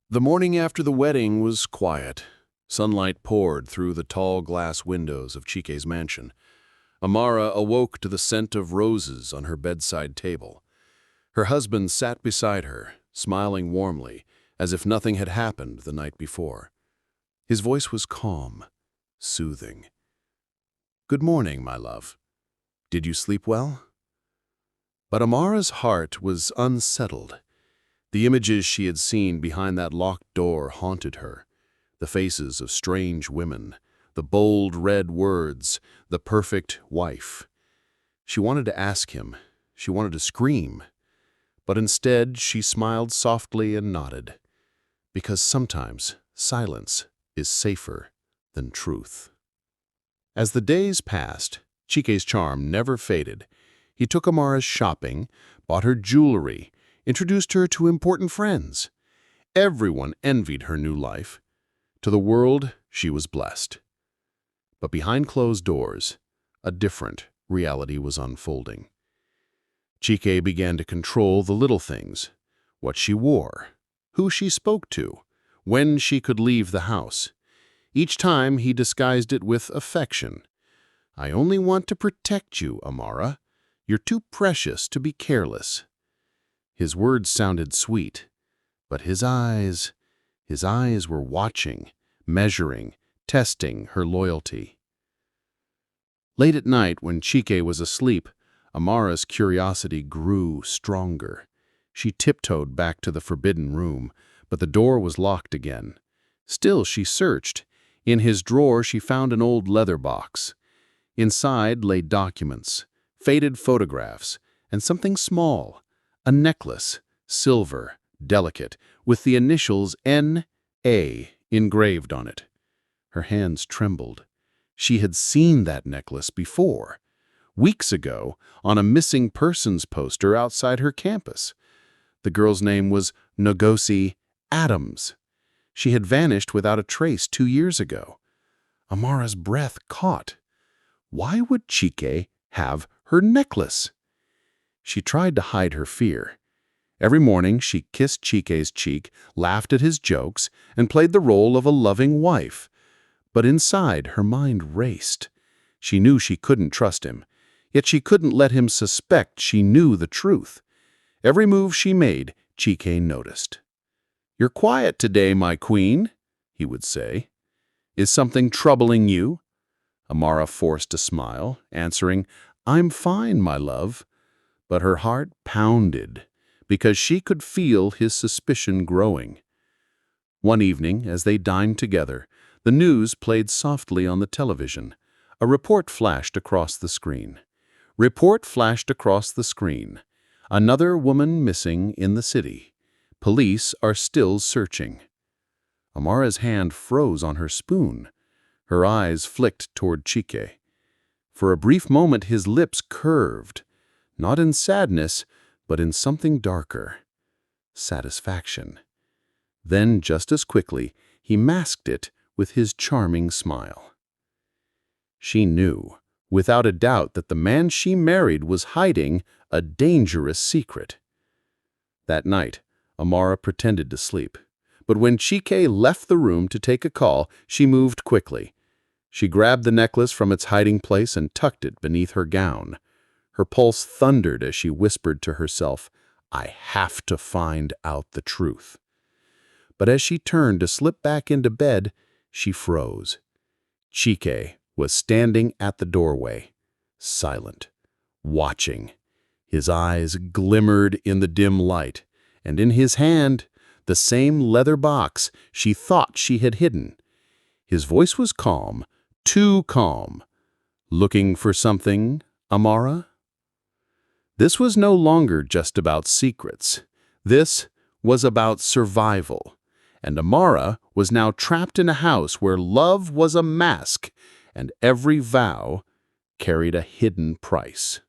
The morning after the wedding was quiet. Sunlight poured through the tall glass windows of Chike's mansion. Amara awoke to the scent of roses on her bedside table. Her husband sat beside her, smiling warmly, as if nothing had happened the night before. His voice was calm, soothing. "Good morning, my love. Did you sleep well?" But Amara's heart was unsettled. The images she had seen behind that locked door haunted her. The faces of strange women, the bold red words, the perfect wife. She wanted to ask him, she wanted to scream, but instead she smiled softly and nodded, because sometimes silence is safer than truth. As the days passed, Chike's charm never faded. He took Amara's shopping, bought her jewelry, introduced her to important friends. Everyone envied her new life. To the world, she was blessed. But behind closed doors, a different reality was unfolding. Chike began to control the little things: what she wore, who she spoke to, when she could leave the house. Each time he disguised it with affection. "I only want to protect you, Amara. You're too precious to be careless." His words sounded sweet, but his eyes were watching, measuring, testing her loyalty. Late at night, when Chike was asleep, Amara's curiosity grew stronger. She tiptoed back to the forbidden room, but the door was locked again. Still she searched. In his drawer she found an old leather box. Inside lay documents, faded photographs, and something small, a necklace, silver, delicate, with the initials N.A. engraved on it. Her hands trembled. She had seen that necklace before, weeks ago, on a missing persons poster outside her campus. The girl's name was Ngozi Adams. She had vanished without a trace 2 years ago. Amara's breath caught. Why would Chike have her necklace? She tried to hide her fear. Every morning she kissed Chike's cheek, laughed at his jokes, and played the role of a loving wife. But inside, her mind raced. She knew she couldn't trust him, yet she couldn't let him suspect she knew the truth. Every move she made, Chike noticed. "You're quiet today, my queen," he would say. "Is something troubling you?" Amara forced a smile, answering, "I'm fine, my love." But her heart pounded, because she could feel his suspicion growing. One evening, as they dined together, the news played softly on the television. A report flashed across the screen. Another woman missing in the city. Police are still searching. Amara's hand froze on her spoon. Her eyes flicked toward Chike. For a brief moment his lips curved, not in sadness, but in something darker: satisfaction. Then, just as quickly, he masked it with his charming smile. She knew, without a doubt, that the man she married was hiding a dangerous secret. That night, Amara pretended to sleep. But when Chike left the room to take a call, she moved quickly. She grabbed the necklace from its hiding place and tucked it beneath her gown. Her pulse thundered as she whispered to herself, "I have to find out the truth." But as she turned to slip back into bed, she froze. Chike was standing at the doorway, silent, watching. His eyes glimmered in the dim light, and in his hand, the same leather box she thought she had hidden. His voice was calm, too calm. "Looking for something, Amara?" This was no longer just about secrets. This was about survival. And Amara was now trapped in a house where love was a mask and every vow carried a hidden price.